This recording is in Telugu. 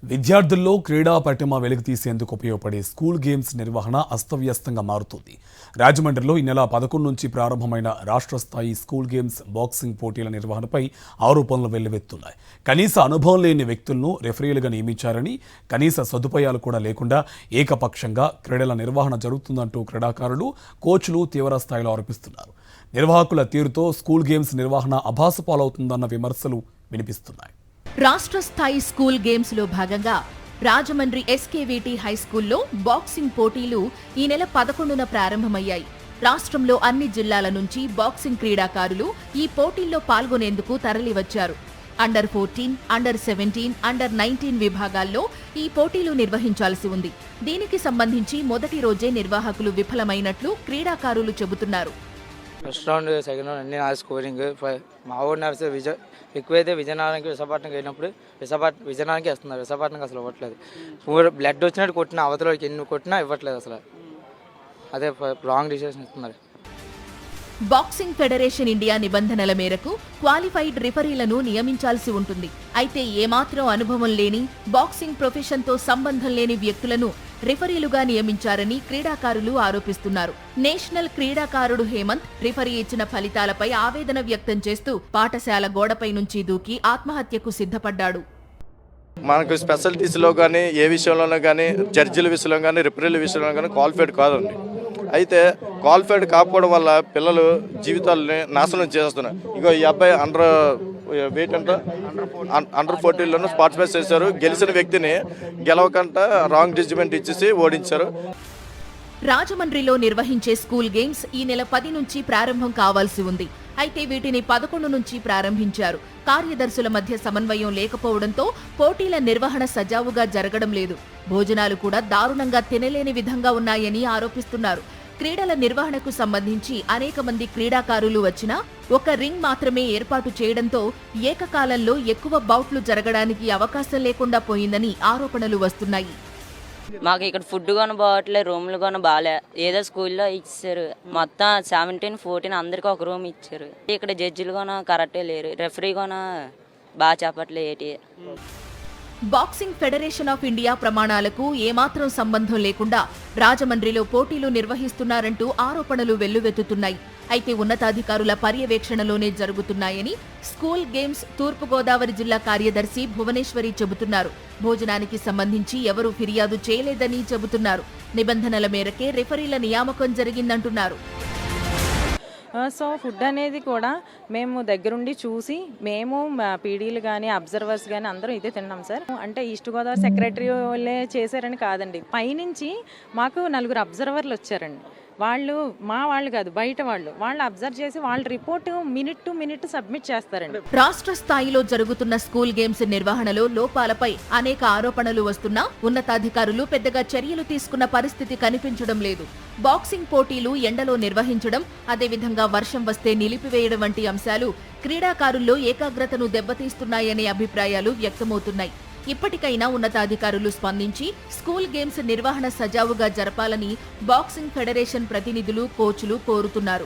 విద్యార్థుల్లో క్రీడా పటిమ వెలుగు తీసేందుకు ఉపయోగపడే స్కూల్ గేమ్స్ నిర్వహణ అస్తవ్యస్తంగా మారుతోంది. రాజమండ్రిలో ఈ నెల 11 నుంచి ప్రారంభమైన రాష్ట్ర స్థాయి స్కూల్ గేమ్స్ బాక్సింగ్ పోటీల నిర్వహణపై ఆరోపణలు వెల్లువెత్తున్నాయి. కనీస అనుభవం లేని వ్యక్తులను రెఫరీలుగా నియమించారని, కనీస సదుపాయాలు కూడా లేకుండా ఏకపక్షంగా క్రీడల నిర్వహణ జరుగుతుందంటూ క్రీడాకారులు, కోచ్లు తీవ్ర స్థాయిలో ఆరోపిస్తున్నారు. నిర్వాహకుల తీరుతో స్కూల్ గేమ్స్ నిర్వహణ అభాసుపాలవుతుందన్న విమర్శలు వినిపిస్తున్నాయి. రాష్ట్ర స్థాయి స్కూల్ గేమ్స్ లో భాగంగా రాజమండ్రి ఎస్కేవిటి హైస్కూల్లో బాక్సింగ్ పోటీలు ఈ నెల 11న ప్రారంభమయ్యాయి. రాష్ట్రంలో అన్ని జిల్లాల నుంచి బాక్సింగ్ క్రీడాకారులు ఈ పోటీల్లో పాల్గొనేందుకు తరలివచ్చారు. అండర్ 14, అండర్ 17, అండర్ 19 విభాగాల్లో ఈ పోటీలు నిర్వహించాల్సి ఉంది. దీనికి సంబంధించి మొదటి రోజే నిర్వాహకులు విఫలమైనట్లు క్రీడాకారులు చెబుతున్నారు. ఫస్ట్ రౌండ్, సెకండ్ రౌండ్ అన్ని నా స్కోరింగ్. మా ఊరు నడిచే ఎక్కువైతే విజయనగరానికి, విశాఖపట్నంకి వెళ్ళినప్పుడు విజయనగరానికి వేస్తున్నారు. విశాఖపట్నంకి అసలు ఇవ్వట్లేదు. బ్లడ్ వచ్చినట్టు కొట్టిన అవతలకి ఎన్ని కొట్టినా ఇవ్వట్లేదు అసలు. అదే రాంగ్ డిసిషన్ ఇస్తున్నారు. బాక్సింగ్ ఫెడరేషన్ ఇండియా నిబంధనల మేరకు క్వాలిఫైడ్ రిఫరీలను నియమించాల్సి ఉంటుంది. అయితే ఏమాత్రం అనుభవం లేని, బాక్సింగ్ ప్రొఫెషన్తో సంబంధం లేని వ్యక్తులను రిఫరీలుగా నియమించారని క్రీడాకారులు ఆరోపిస్తున్నారు. నేషనల్ క్రీడాకారుడు హేమంత్ రిఫరీ ఇచ్చిన ఫలితాలపై ఆవేదన వ్యక్తం చేస్తూ పాఠశాల గోడపై నుంచి దూకి ఆత్మహత్యకు సిద్ధపడ్డాడు. మనకు స్పెషాలిటీస్లో కానీ, ఏ విషయంలోనూ కానీ, జడ్జిల విషయంలో కానీ, రిఫరీల విషయంలో కానీ క్వాలిఫైడ్ కాదండి. అయితే క్వాలిఫైడ్ కాకపోవడం వల్ల పిల్లలు జీవితాలని నాశనం చేస్తున్నారు. ఇగో ఈ అబ్బాయి అండర్ 14లోనూ పార్టిసిపేట్ చేశారు. గెలిచిన వ్యక్తిని గెలవకుండా రాంగ్ జడ్జిమెంట్ ఇచ్చేసి ఓడించారు. రాజమండ్రిలో నిర్వహించే స్కూల్ గేమ్స్ ఈ నెల 10 నుంచి ప్రారంభం కావాల్సి ఉంది. అయితే వీటిని 11 నుంచి ప్రారంభించారు. కార్యదర్శుల మధ్య సమన్వయం లేకపోవడంతో పోటీల నిర్వహణ సజావుగా జరగడం లేదు. భోజనాలు కూడా దారుణంగా తినలేని విధంగా ఉన్నాయని ఆరోపిస్తున్నారు. క్రీడల నిర్వహణకు సంబంధించి అనేక మంది క్రీడాకారులు వచ్చినా ఒక రింగ్ మాత్రమే ఏర్పాటు చేయడంతో ఏకకాలంలో ఎక్కువ బౌట్లు జరగడానికి అవకాశం లేకుండా పోయిందని ఆరోపణలు వస్తున్నాయి. మాకు ఇక్కడ ఫుడ్ కొని బాగట్లే, రూమ్లు కొని బాగాలే. ఏదో స్కూల్లో ఇచ్చారు, మొత్తం 17, 14 అందరికీ ఒక రూమ్ ఇచ్చారు. ఇక్కడ జడ్జిలు కూడా కరెక్టే లేరు, రెఫరీ కూడా బాగా చెప్పట్లే. ఏటి బాక్సింగ్ ఫెడరేషన్ ఆఫ్ ఇండియా ప్రమాణాలకు ఏమాత్రం సంబంధం లేకుండా రాజమండ్రిలో పోటీలు నిర్వహిస్తున్నారంటూ ఆరోపణలు వెల్లువెత్తుతున్నాయి. అయితే ఉన్నతాధికారుల పర్యవేక్షణలోనే జరుగుతున్నాయని స్కూల్ గేమ్స్ తూర్పుగోదావరి జిల్లా కార్యదర్శి భువనేశ్వరి చెబుతున్నారు. భోజనానికి సంబంధించి ఎవరూ ఫిర్యాదు చేయలేదని చెబుతున్నారు. నిబంధనల మేరకే రిఫరీల నియామకం జరిగిందంటున్నారు. సో ఫుడ్ అనేది కూడా మేము దగ్గరుండి చూసి, మేము పీడీలు కానీ, అబ్జర్వర్స్ కానీ అందరూ ఇదే తిన్నాం సార్. అంటే ఈస్ట్ గోదావరి సెక్రటరీ వాళ్ళే చేశారని కాదండి, పైనుంచి మాకు 4 అబ్జర్వర్లు వచ్చారండి. వాళ్ళు కాదు, బయట వాళ్ళు అబ్జర్వ్ చేసి వాళ్ళ report minute to minute submit చేస్తారండి. రాష్ట్ర స్థాయిలో జరుగుతున్న స్కూల్ గేమ్స్ నిర్వహణలో లోపాలపై అనేక ఆరోపణలు వస్తున్నా ఉన్నతాధికారులు పెద్దగా చర్యలు తీసుకున్న పరిస్థితి కనిపించడం లేదు. బాక్సింగ్ పోటీలు ఎండలో నిర్వహించడం, అదేవిధంగా వర్షం వస్తే నిలిపివేయడం వంటి అంశాలు క్రీడాకారుల్లో ఏకాగ్రతను దెబ్బతీస్తున్నాయనే అభిప్రాయాలు వ్యక్తమవుతున్నాయి. ఇప్పటికైనా ఉన్నతాధికారులు స్పందించి స్కూల్ గేమ్స్ నిర్వహణ సజావుగా జరపాలని బాక్సింగ్ ఫెడరేషన్ ప్రతినిధులు, కోచ్లు కోరుతున్నారు.